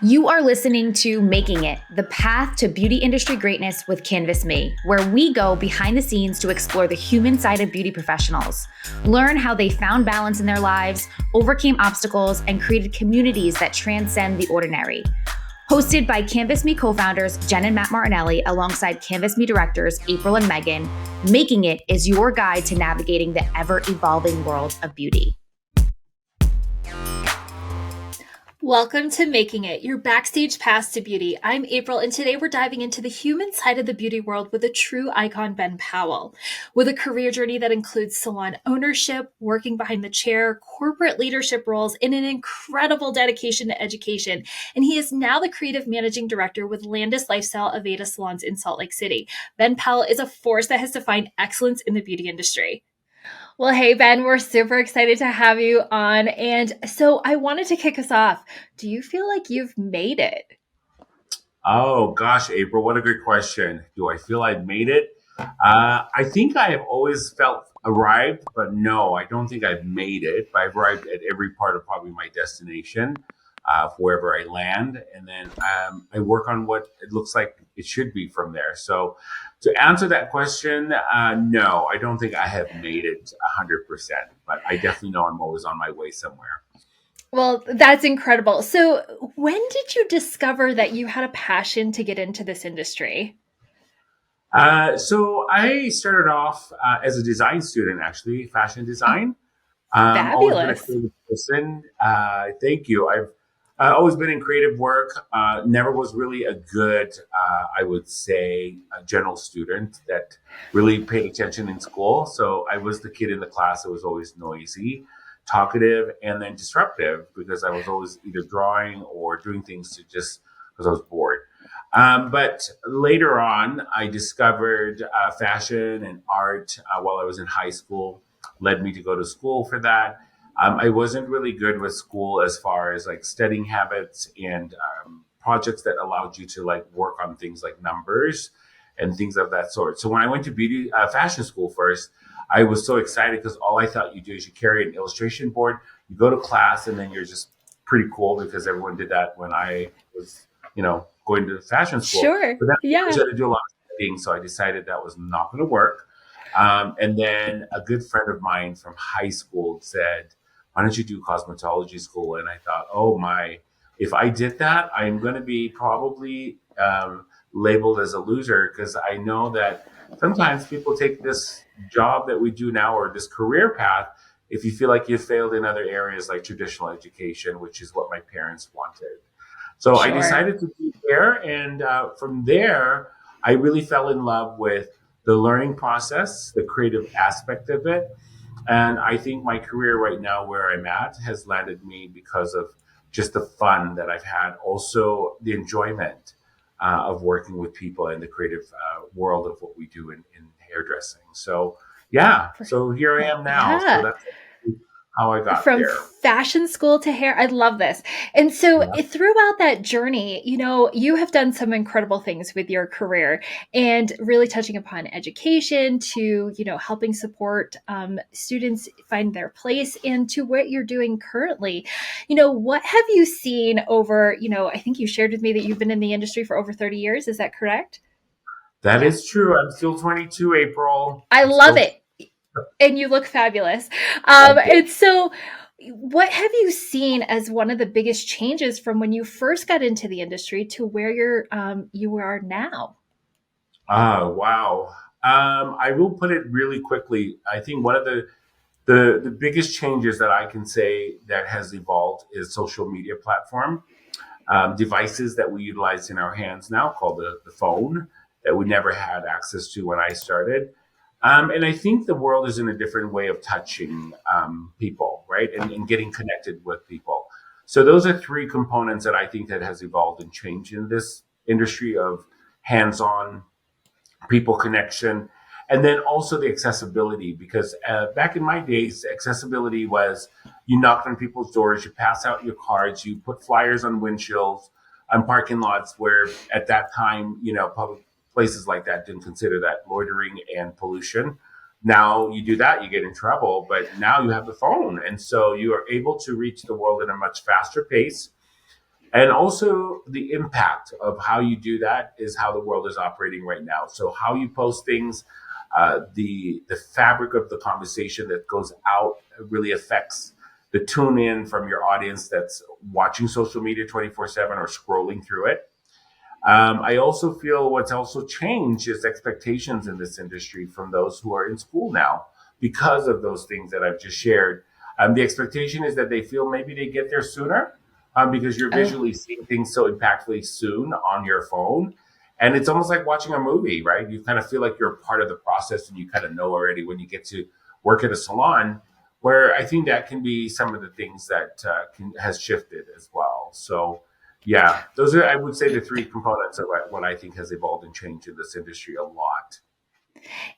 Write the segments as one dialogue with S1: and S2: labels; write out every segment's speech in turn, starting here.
S1: You are listening to Making It, the path to beauty industry greatness with Canvas Me, where we go behind the scenes to explore the human side of beauty professionals, learn how they found balance in their lives, overcame obstacles, and created communities that transcend the ordinary. Hosted by Canvas Me co-founders Jen and Matt Martinelli alongside Canvas Me directors April and Megan, Making It is your guide to navigating the ever-evolving world of beauty.
S2: Welcome to Making It, your backstage pass to beauty. I'm April, and today we're diving into the human side of the beauty world with a true icon, Ben Powell. With a career journey that includes salon ownership, working behind the chair, corporate leadership roles, and an incredible dedication to education. And he is now the creative managing director with Landis Lifestyle Aveda salons in Salt Lake City. Ben Powell is a force that has defined excellence in the beauty industry. Well, hey, Ben, we're super excited to have you on. And so I wanted to kick us off. Do you feel like you've made it?
S3: Oh gosh, April, what a great question. Do I feel I've made it? I think I have always felt arrived, but no, I don't think I've made it. But I've arrived at every part of probably my destination, wherever I land, and then I work on what it looks like it should be from there. So, to answer that question, no, I don't think I have made it 100%, but I definitely know I'm always on my way somewhere.
S2: Well, that's incredible. So when did you discover that you had a passion to get into this industry?
S3: So I started off as a design student, actually, fashion design. Always been a
S2: Fabulous.
S3: creative person. Thank you. I've always been in creative work. Never was really a good, I would say, a general student that really paid attention in school. So I was the kid in the class that was always noisy, talkative, and then disruptive because I was always either drawing or doing things to just because I was bored. But later on, I discovered fashion and art while I was in high school, led me to go to school for that. I wasn't really good with school as far as like studying habits and projects that allowed you to like work on things like numbers and things of that sort. So when I went to beauty fashion school first, I was so excited because all I thought you do is you carry an illustration board, you go to class, and then you're just pretty cool because everyone did that when I was, going to fashion school.
S2: Sure.
S3: But then I
S2: Yeah.
S3: had to do a lot of studying, so I decided that was not going to work. And then a good friend of mine from high school said, "Why don't you do cosmetology school?" And I thought, oh my, if I did that, I'm going to be probably labeled as a loser because I know that sometimes people take this job that we do now or this career path if you feel like you failed in other areas like traditional education, which is what my parents wanted. So I
S2: Sure.
S3: decided to be there. And from there, I really fell in love with the learning process, the creative aspect of it. And I think my career right now, where I'm at, has landed me because of just the fun that I've had, also the enjoyment of working with people in the creative world of what we do in hairdressing. So, yeah, so here I am now. So
S2: Yeah.
S3: that's how I got
S2: From
S3: there.
S2: fashion school to hair. I love this. And so
S3: Yeah.
S2: throughout that journey, you have done some incredible things with your career and really touching upon education to, helping support students find their place and to what you're doing currently. What have you seen over, I think you shared with me that you've been in the industry for over 30 years. Is that correct?
S3: That
S2: Yeah.
S3: is true. I'm still 22, April.
S2: I
S3: I'm
S2: love
S3: still
S2: it. And you look fabulous.
S3: thank you.
S2: And so, what have you seen as one of the biggest changes from when you first got into the industry to where you are now?
S3: Wow. I will put it really quickly. I think one of the biggest changes that I can say that has evolved is social media platform. Devices that we utilize in our hands now called the phone that we never had access to when I started. And I think the world is in a different way of touching people, right? And getting connected with people. So those are three components that I think that has evolved and changed in this industry of hands-on people connection. And then also the accessibility, because back in my days, accessibility was you knock on people's doors, you pass out your cards, you put flyers on windshields, on parking lots where at that time, public places like that didn't consider that loitering and pollution. Now you do that, you get in trouble, but now you have the phone. And so you are able to reach the world at a much faster pace And also the impact of how you do that is how the world is operating right now. So how you post things, the fabric of the conversation that goes out really affects the tune in from your audience that's watching social media 24/7 or scrolling through it. I also feel what's also changed is expectations in this industry from those who are in school now because of those things that I've just shared. The expectation is that they feel maybe they get there sooner because you're
S2: Oh.
S3: visually seeing things so impactfully soon on your phone. And it's almost like watching a movie, right? You kind of feel like you're part of the process and you kind of know already when you get to work at a salon, where I think that can be some of the things that has shifted as well. So, yeah, those are, I would say, the three components of what I think has evolved and changed in this industry a lot.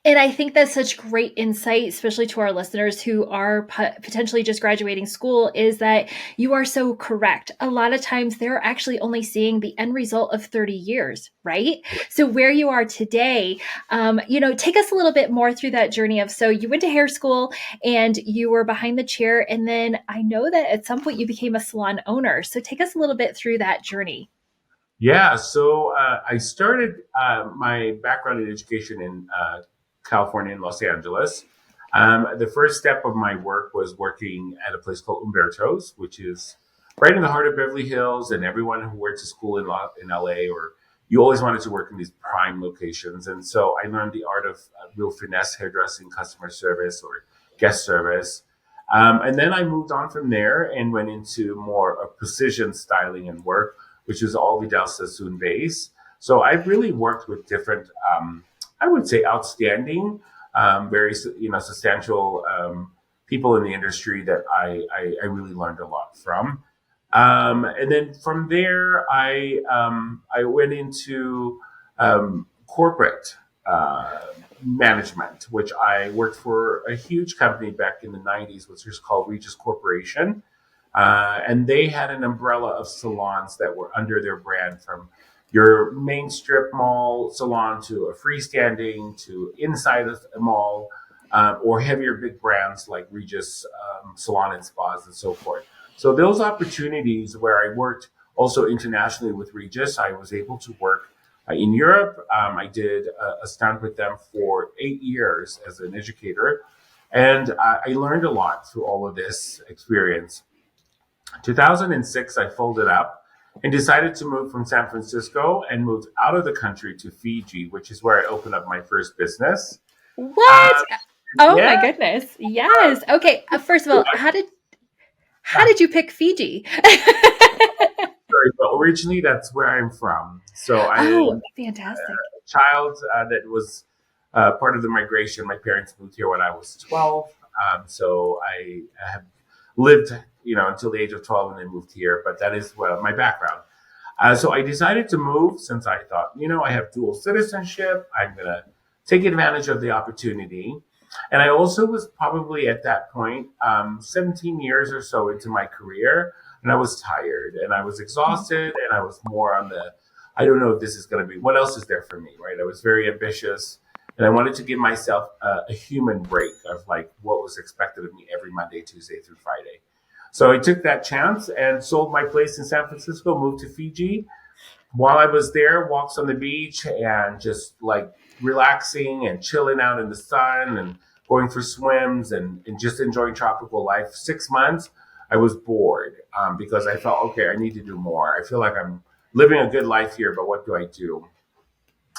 S2: And I think that's such great insight, especially to our listeners who are potentially just graduating school, is that you are so correct. A lot of times they're actually only seeing the end result of 30 years, right? So where you are today, take us a little bit more through that journey of, so you went to hair school and you were behind the chair. And then I know that at some point you became a salon owner. So take us a little bit through that journey.
S3: Yeah, so I started my background in education in California in Los Angeles. The first step of my work was working at a place called Umberto's, which is right in the heart of Beverly Hills. And everyone who went to school in LA, or you always wanted to work in these prime locations. And so I learned the art of real finesse hairdressing, customer service, or guest service. And then I moved on from there and went into more of precision styling and work, which is all Vidal Sassoon base. So I've really worked with different, I would say, outstanding, very substantial people in the industry that I really learned a lot from. And then from there, I went into corporate management, which I worked for a huge company back in the 90s, which was called Regis Corporation. And they had an umbrella of salons that were under their brand, from your main strip mall salon to a freestanding to inside a mall, or heavier big brands like Regis Salon and Spas and so forth. So those opportunities where I worked also internationally with Regis, I was able to work in Europe. I did a stint with them for 8 years as an educator. And I learned a lot through all of this experience. 2006, I folded up and decided to move from San Francisco and moved out of the country to Fiji, which is where I opened up my first business.
S2: What? Oh my
S3: Yeah.
S2: goodness. Yes. Okay. First of all, how did you pick Fiji?
S3: But originally, that's where I'm from. So I'm
S2: Oh, fantastic.
S3: a child that was part of the migration. My parents moved here when I was 12. So I have lived, until the age of 12 and then moved here. But that is my background. So I decided to move since I thought, I have dual citizenship. I'm going to take advantage of the opportunity. And I also was probably at that point 17 years or so into my career, and I was tired and I was exhausted, and I was more on I don't know if this is going to be, what else is there for me, right? I was very ambitious, and I wanted to give myself a human break of like what was expected of me every Monday, Tuesday through Friday. So I took that chance and sold my place in San Francisco, moved to Fiji. While I was there, walks on the beach and just like relaxing and chilling out in the sun and going for swims and just enjoying tropical life. 6 months, I was bored because I felt, okay, I need to do more. I feel like I'm living a good life here, but what do I do?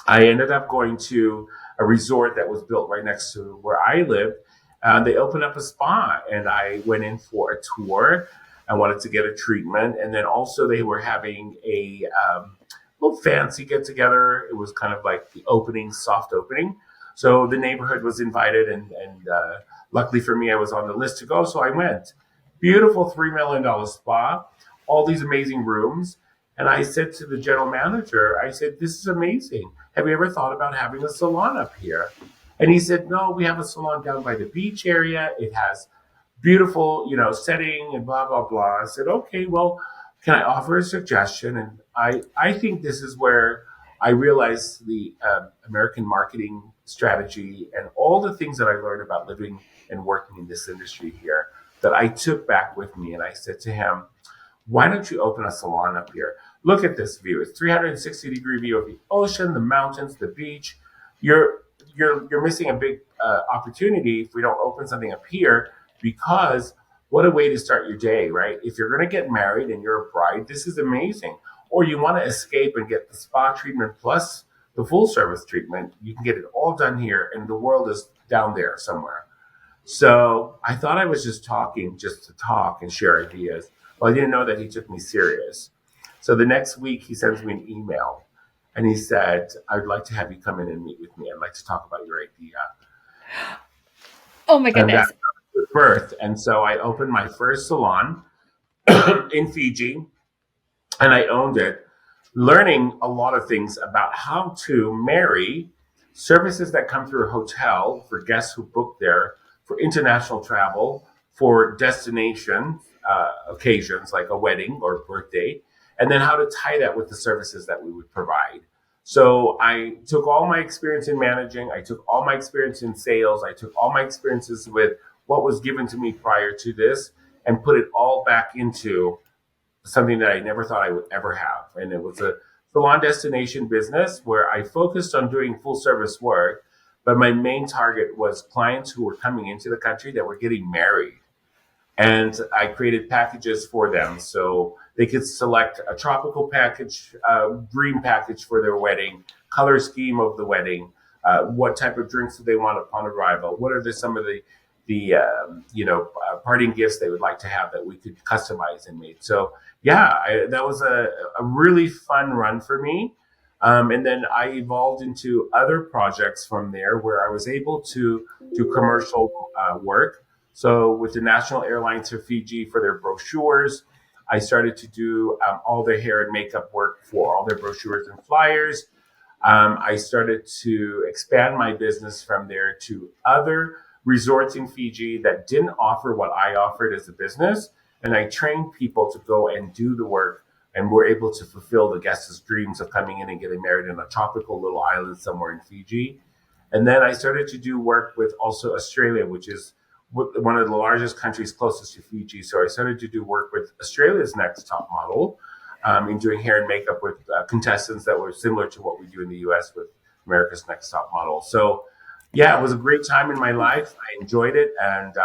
S3: I ended up going to a resort that was built right next to where I lived. They opened up a spa, and I went in for a tour. I wanted to get a treatment. And then also they were having a little fancy get together. It was kind of like the opening, soft opening. So the neighborhood was invited, and luckily for me, I was on the list to go. So I went. Beautiful $3 million spa, all these amazing rooms. And I said to the general manager, I said, this is amazing. Have you ever thought about having a salon up here? And he said, no, we have a salon down by the beach area. It has beautiful, setting and blah, blah, blah. I said, okay, well, can I offer a suggestion? And I think this is where I realized the American marketing strategy and all the things that I learned about living and working in this industry here that I took back with me. And I said to him, why don't you open a salon up here? Look at this view. It's 360-degree view of the ocean, the mountains, the beach. You're missing a big opportunity if we don't open something up here, because what a way to start your day, right? If you're going to get married and you're a bride, this is amazing. Or you want to escape and get the spa treatment plus the full service treatment, you can get it all done here, and the world is down there somewhere. So I thought I was just talking just to talk and share ideas. Well, I didn't know that he took me serious. So the next week he sends me an email and he said, I'd like to have you come in and meet with me. I'd like to talk about your idea.
S2: Oh my
S3: And
S2: goodness.
S3: that was birth. And so I opened my first salon in Fiji, and I owned it, learning a lot of things about how to marry services that come through a hotel for guests who book there, for international travel, for destination occasions like a wedding or birthday, and then how to tie that with the services that we would provide. So I took all my experience in managing, I took all my experience in sales, I took all my experiences with what was given to me prior to this, and put it all back into something that I never thought I would ever have. And it was a salon destination business where I focused on doing full service work, but my main target was clients who were coming into the country that were getting married. And I created packages for them so they could select a tropical package, green package for their wedding, color scheme of the wedding, what type of drinks do they want upon arrival, what are some of the parting gifts they would like to have that we could customize and make. So yeah, that was a really fun run for me. And then I evolved into other projects from there where I was able to do commercial work. So with the National Airlines of Fiji for their brochures, I started to do all their hair and makeup work for all their brochures and flyers. I started to expand my business from there to other resorts in Fiji that didn't offer what I offered as a business. And I trained people to go and do the work, and were able to fulfill the guests' dreams of coming in and getting married in a tropical little island somewhere in Fiji. And then I started to do work with also Australia, which is one of the largest countries closest to Fiji. So I started to do work with Australia's Next Top Model in doing hair and makeup with contestants that were similar to what we do in the US with America's Next Top Model. So yeah, it was a great time in my life. I enjoyed it. And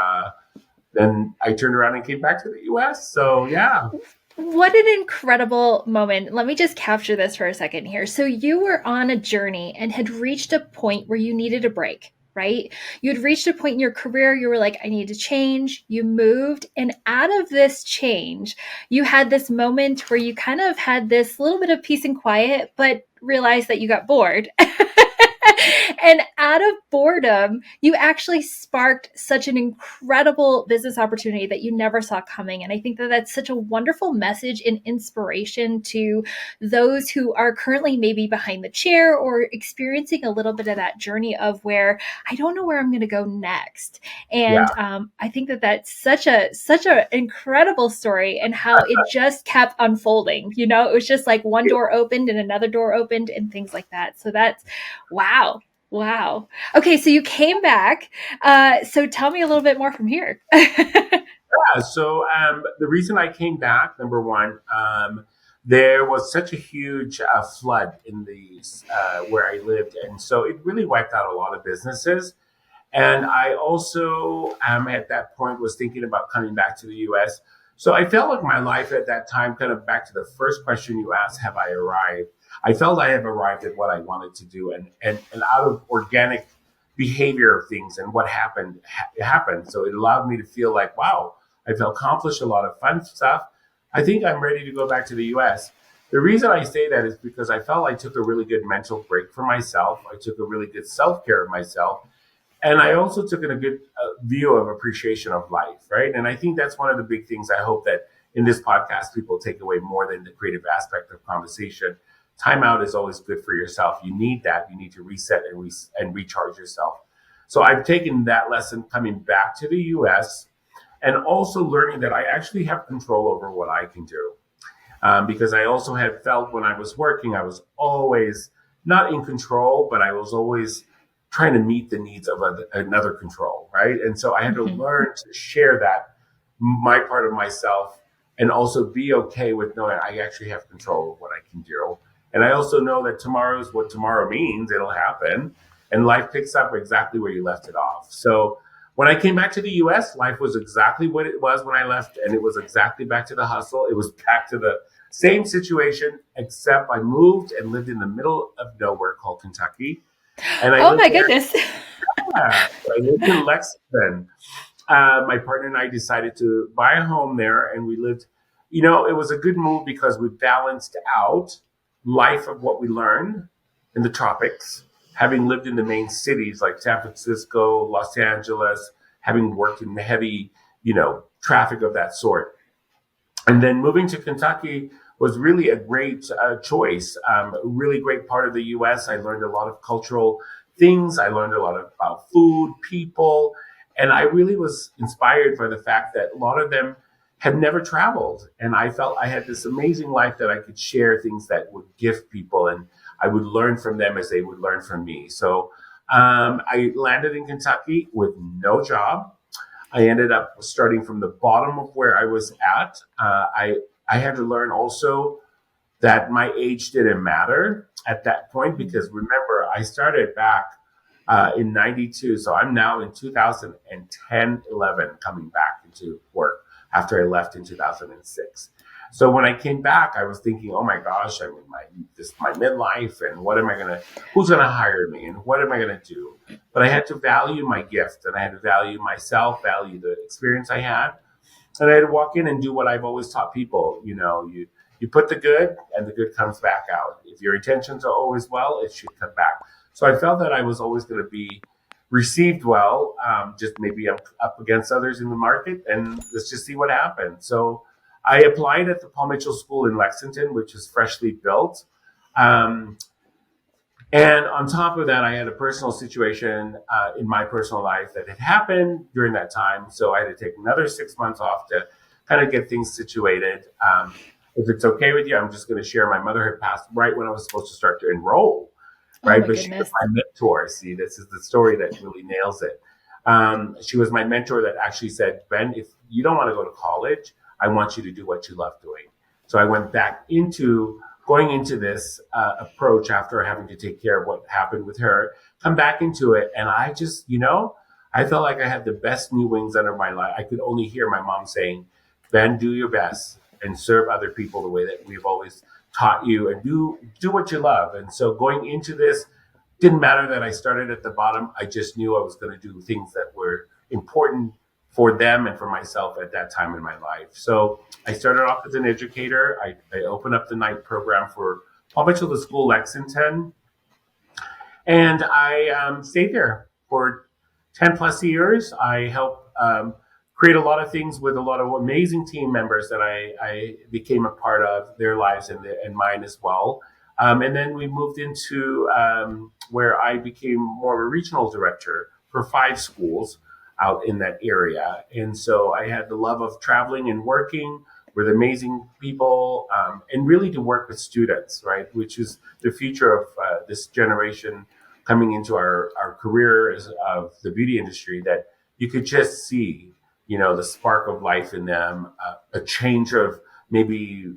S3: then I turned around and came back to the US. So yeah.
S2: What an incredible moment. Let me just capture this for a second here. So you were on a journey and had reached a point where you needed a break, right? You had reached a point in your career, you were like, I need to change. You moved. And out of this change, you had this moment where you kind of had this little bit of peace and quiet, but realized that you got bored. And out of boredom, you actually sparked such an incredible business opportunity that you never saw coming. And I think that that's such a wonderful message and inspiration to those who are currently maybe behind the chair or experiencing a little bit of that journey of where I don't know where I'm going to go next. And I think that that's such a incredible story, and how it just kept unfolding. You know, it was just like one door opened and another door opened and things like that. So that's wow. Wow. Okay, so you came back. So tell me a little bit more from here.
S3: So the reason I came back, number one, there was such a huge flood in the where I lived, and so it really wiped out a lot of businesses. And I also, at that point, was thinking about coming back to the U.S. So I felt like my life at that time, kind of back to the first question you asked, have I arrived? I felt I have arrived at what I wanted to do, and out of organic behavior of things and what happened, happened. So it allowed me to feel like, wow, I've accomplished a lot of fun stuff. I think I'm ready to go back to the US. The reason I say that is because I felt I took a really good mental break for myself. I took a really good self-care of myself. And I also took a good view of appreciation of life, right? And I think that's one of the big things I hope that in this podcast, people take away more than the creative aspect of conversation. Time out is always good for yourself. You need that. You need to reset and recharge yourself. So I've taken that lesson coming back to the US, and also learning that I actually have control over what I can do. Because I also had felt when I was working, I was always not in control, but I was always trying to meet the needs of another control, right? And so I had to learn to share that, my part of myself, and also be okay with knowing I actually have control of what I can do. And I also know that tomorrow is what tomorrow means. It'll happen. And life picks up exactly where you left it off. So when I came back to the US, life was exactly what it was when I left. And it was exactly back to the hustle. It was back to the same situation, except I moved and lived in the middle of nowhere called Kentucky. And I
S2: Oh
S3: lived
S2: my
S3: there.
S2: goodness.
S3: Yeah, I lived in Lexington. My partner and I decided to buy a home there, and we lived. It was a good move because we balanced out life of what we learned in the tropics, having lived in the main cities like San Francisco, Los Angeles, having worked in heavy, traffic of that sort. And then moving to Kentucky was really a great choice. A really great part of the U.S. I learned a lot of cultural things. I learned a lot about food, people, and I really was inspired by the fact that a lot of them had never traveled. And I felt I had this amazing life that I could share things that would gift people, and I would learn from them as they would learn from me. So I landed in Kentucky with no job. I ended up starting from the bottom of where I was at. I had to learn also that my age didn't matter at that point because remember, I started back in 92. So I'm now in 2010, 11 coming back into work after I left in 2006. So when I came back, I was thinking, oh my gosh, I mean, this is my midlife, and who's gonna hire me, and what am I gonna do? But I had to value my gift, and I had to value myself, value the experience I had, and I had to walk in and do what I've always taught people. You put the good, and the good comes back out. If your intentions are always well, it should come back. So I felt that I was always going to be received well. Just maybe I'm up against others in the market, and let's just see what happens. So I applied at the Paul Mitchell School in Lexington, which is freshly built. Um, and on top of that, I had a personal situation in my personal life that had happened during that time. So I had to take another 6 months off to kind of get things situated. If it's okay with you, I'm just going to share my mother had passed right when I was supposed to start to enroll,
S2: Oh
S3: right?
S2: my
S3: But she was
S2: goodness.
S3: my mentor. See, this is the story that really nails it. She was my mentor that actually said, Ben, if you don't want to go to college, I want you to do what you love doing. So I went back into going into this approach after having to take care of what happened with her, come back into it. And I just, I felt like I had the best new wings under my life. I could only hear my mom saying, Ben, do your best and serve other people the way that we've always taught you, and do what you love. And so going into this, didn't matter that I started at the bottom. I just knew I was going to do things that were important for them and for myself at that time in my life. So I started off as an educator. I opened up the night program for Paul Mitchell, the school Lexington, and I stayed there for 10 plus years. I helped create a lot of things with a lot of amazing team members that I became a part of their lives and mine as well. And then we moved into where I became more of a regional director for 5 schools out in that area. And so I had the love of traveling and working with amazing people and really to work with students, right? Which is the future of this generation coming into our careers of the beauty industry, that you could just see, the spark of life in them, a change of maybe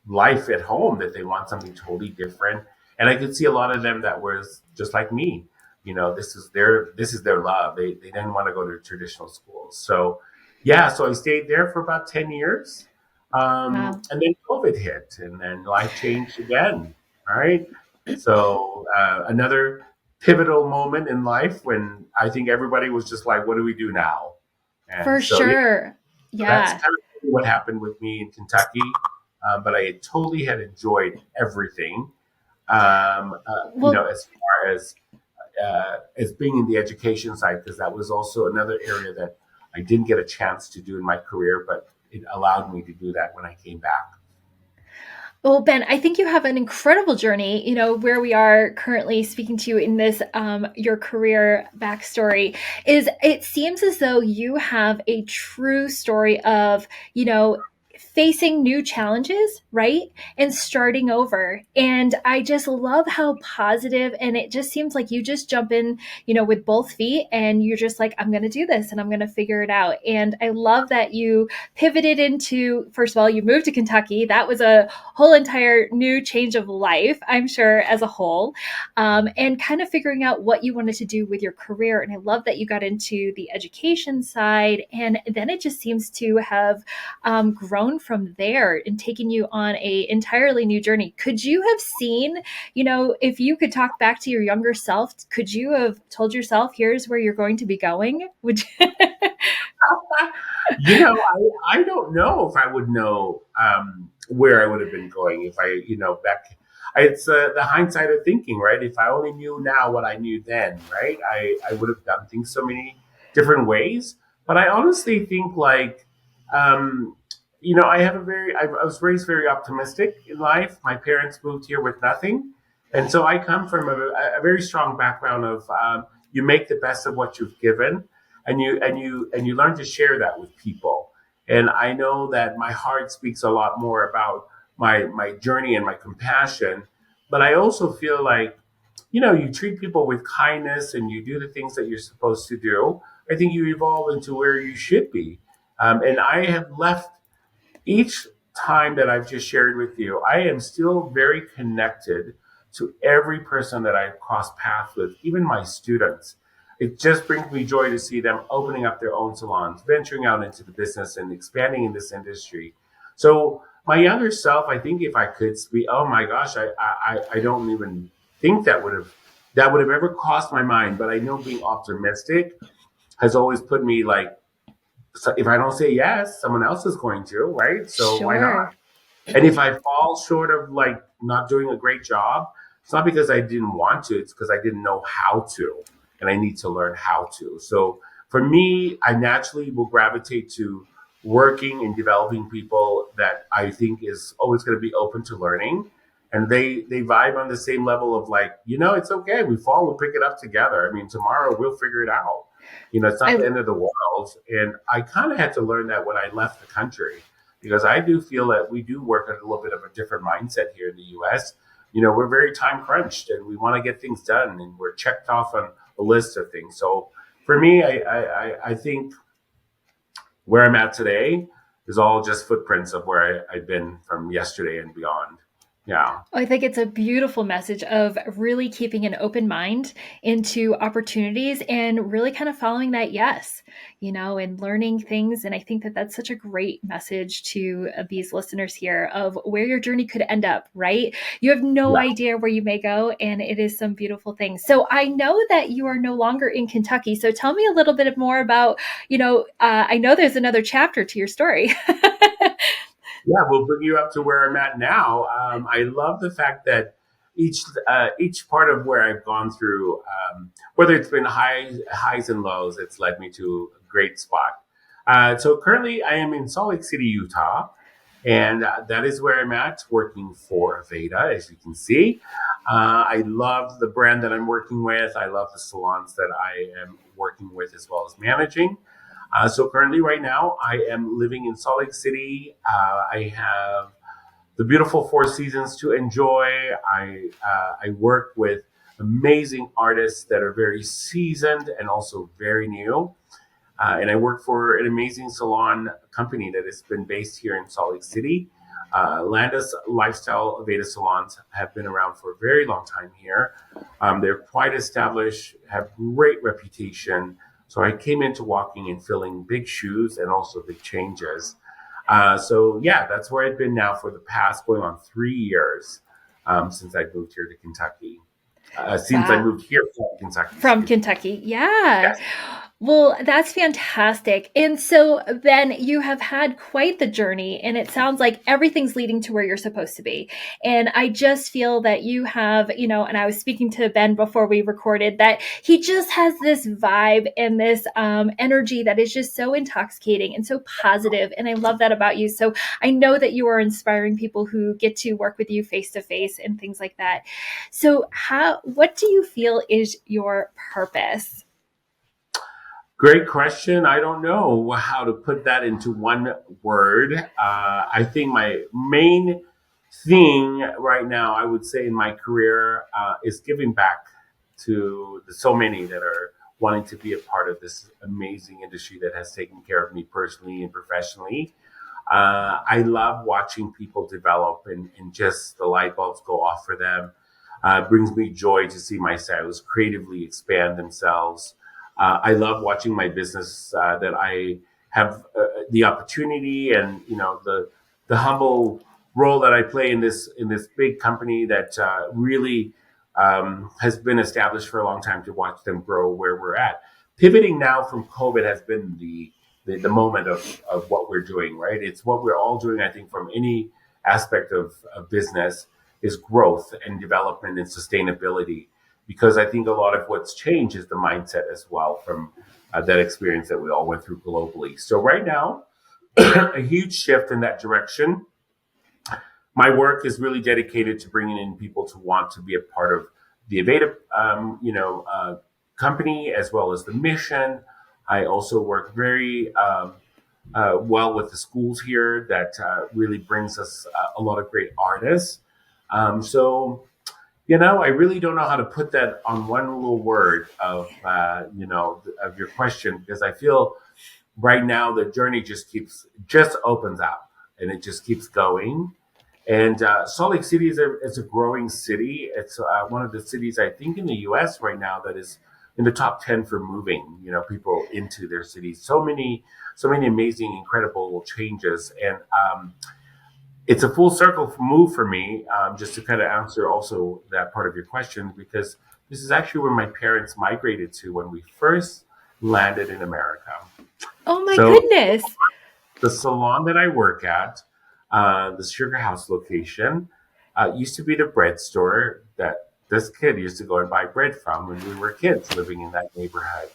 S3: life at home, that they want something totally different. And I could see a lot of them that was just like me. This is their love. They didn't want to go to traditional schools. So yeah, so I stayed there for about 10 years.
S2: Wow.
S3: And then COVID hit, and then life changed again. All right. So another pivotal moment in life when I think everybody was just like, what do we do now?
S2: For
S3: And so yeah,
S2: sure.
S3: that's
S2: Yeah.
S3: kind of what happened with me in Kentucky. But I totally had enjoyed everything.
S2: Well,
S3: As far as being in the education side, because that was also another area that I didn't get a chance to do in my career, but it allowed me to do that when I came back.
S2: Well, Ben, I think you have an incredible journey, where we are currently speaking to you in this, your career backstory it seems as though you have a true story of, facing new challenges, right? And starting over. And I just love how positive, and it just seems like you just jump in, with both feet, and you're just like, I'm going to do this and I'm going to figure it out. And I love that you pivoted into, first of all, you moved to Kentucky. That was a whole entire new change of life, I'm sure, as a whole, and kind of figuring out what you wanted to do with your career. And I love that you got into the education side. And then it just seems to have grown from there and taken you on a entirely new journey. Could you have seen, if you could talk back to your younger self, could you have told yourself, here's where you're going to be going? Would you?
S3: I don't know if I would know where I would have been going if I, back. It's the hindsight of thinking, right? If I only knew now what I knew then, right? I would have done things so many different ways. But I honestly think um, I was raised very optimistic in life. My parents moved here with nothing. And so I come from a very strong background of you make the best of what you've given, and you learn to share that with people. And I know that my heart speaks a lot more about my journey and my compassion, but I also feel like you treat people with kindness and you do the things that you're supposed to do. I think you evolve into where you should be. And I have left each time that I've just shared with you, I am still very connected to every person that I cross paths with, even my students. It just brings me joy to see them opening up their own salons, venturing out into the business and expanding in this industry. So my younger self, I think if I could speak, oh my gosh, I don't even think that would have ever crossed my mind. But I know being optimistic has always put me like, so if I don't say yes, someone else is going to, right? So why not?
S2: Sure.
S3: And if I fall short of like not doing a great job, it's not because I didn't want to, it's because I didn't know how to. And I need to learn how to. So for me, I naturally will gravitate to working and developing people that I think is always going to be open to learning. And they vibe on the same level of like, it's okay. We fall, we'll pick it up together. I mean, tomorrow we'll figure it out. It's not
S2: I
S3: the end of the world. And I kind of had to learn that when I left the country, because I do feel that we do work at a little bit of a different mindset here in the US. We're very time crunched and we want to get things done and we're checked off on a list of things. So for me, I think where I'm at today is all just footprints of where I've been from yesterday and beyond. Yeah.
S2: I think it's a beautiful message of really keeping an open mind into opportunities and really kind of following that yes, and learning things. And I think that that's such a great message to these listeners here of where your journey could end up, right? You have no
S3: Yeah.
S2: idea where you may go, and it is some beautiful things. So I know that you are no longer in Kentucky. So tell me a little bit more about, I know there's another chapter to your story.
S3: Yeah, we'll bring you up to where I'm at now. I love the fact that each part of where I've gone through, whether it's been highs and lows, it's led me to a great spot. So currently, I am in Salt Lake City, Utah, and that is where I'm at, working for Aveda, as you can see. I love the brand that I'm working with. I love the salons that I am working with, as well as managing. So currently, right now, I am living in Salt Lake City. I have the beautiful Four Seasons to enjoy. I work with amazing artists that are very seasoned and also very new. And I work for an amazing salon company that has been based here in Salt Lake City. Landis Lifestyle Aveda salons have been around for a very long time here. They're quite established, have great reputation. So I came into walking and filling big shoes and also big changes. So yeah, that's where I've been now for the past going on 3 years since I moved here to Kentucky. Since I
S2: Wow.
S3: moved here from Kentucky,
S2: From
S3: excuse me.
S2: Kentucky. Yeah.
S3: Yes.
S2: Well, that's fantastic. And so, Ben, you have had quite the journey, and it sounds like everything's leading to where you're supposed to be. And I just feel that you have, and I was speaking to Ben before we recorded, that he just has this vibe and this energy that is just so intoxicating and so positive. And I love that about you. So I know that you are inspiring people who get to work with you face to face and things like that. So, what do you feel is your purpose?
S3: Great question. I don't know how to put that into one word. I think my main thing right now, I would say in my career, is giving back to the so many that are wanting to be a part of this amazing industry that has taken care of me personally and professionally. I love watching people develop and just the light bulbs go off for them. It brings me joy to see my stylists creatively expand themselves. I love watching my business that I have the opportunity and the humble role that I play in this big company that really has been established for a long time to watch them grow where we're at. Pivoting now from COVID has been the moment of what we're doing, right? It's what we're all doing, I think, from any aspect of business is growth and development and sustainability. Because I think a lot of what's changed is the mindset as well from that experience that we all went through globally. So right now, a huge shift in that direction. My work is really dedicated to bringing in people to want to be a part of the Aveda, company as well as the mission. I also work very well with the schools here that really brings us a lot of great artists. I really don't know how to put that on one little word of your question, because I feel right now the journey just opens up and it just keeps going. And Salt Lake City is a growing city. It's one of the cities I think in the U.S. right now that is in the top 10 for moving, people into their cities. So many amazing, incredible changes. And it's a full circle move for me, just to kind of answer also that part of your question, because this is actually where my parents migrated to when we first landed in America.
S2: Oh my goodness.
S3: The salon that I work at, the Sugar House location, used to be the bread store that this kid used to go and buy bread from when we were kids living in that neighborhood.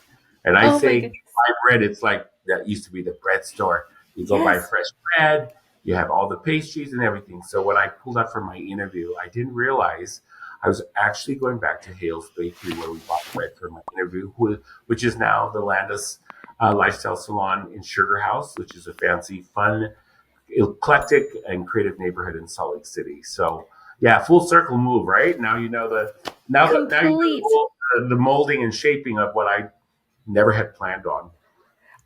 S3: And I say buy bread, it's like that used to be the bread store. You go buy fresh bread, you have all the pastries and everything. So when I pulled up for my interview, I didn't realize I was actually going back to Hale's Bakery where we bought bread for my interview, which is now the Landis Lifestyle Salon in Sugar House, which is a fancy, fun, eclectic, and creative neighborhood in Salt Lake City. So yeah, full circle move, right? Now you know the molding and shaping of what I never had planned on.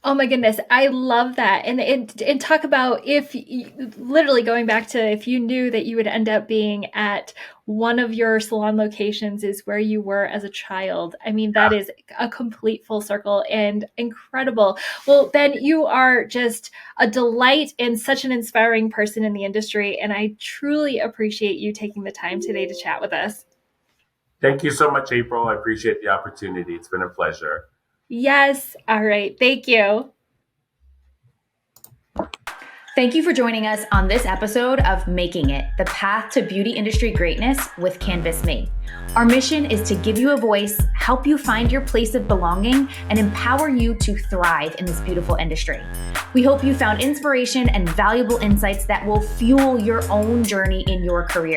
S2: Oh my goodness, I love that. And talk about literally going back to if you knew that you would end up being at one of your salon locations is where you were as a child. I mean, that is a complete full circle and incredible. Well, Ben, you are just a delight and such an inspiring person in the industry. And I truly appreciate you taking the time today to chat with us.
S3: Thank you so much, April. I appreciate the opportunity. It's been a pleasure.
S2: Yes. All right. Thank you.
S1: Thank you for joining us on this episode of Making It, the path to beauty industry greatness with Canvas Me. Our mission is to give you a voice, help you find your place of belonging, and empower you to thrive in this beautiful industry. We hope you found inspiration and valuable insights that will fuel your own journey in your career.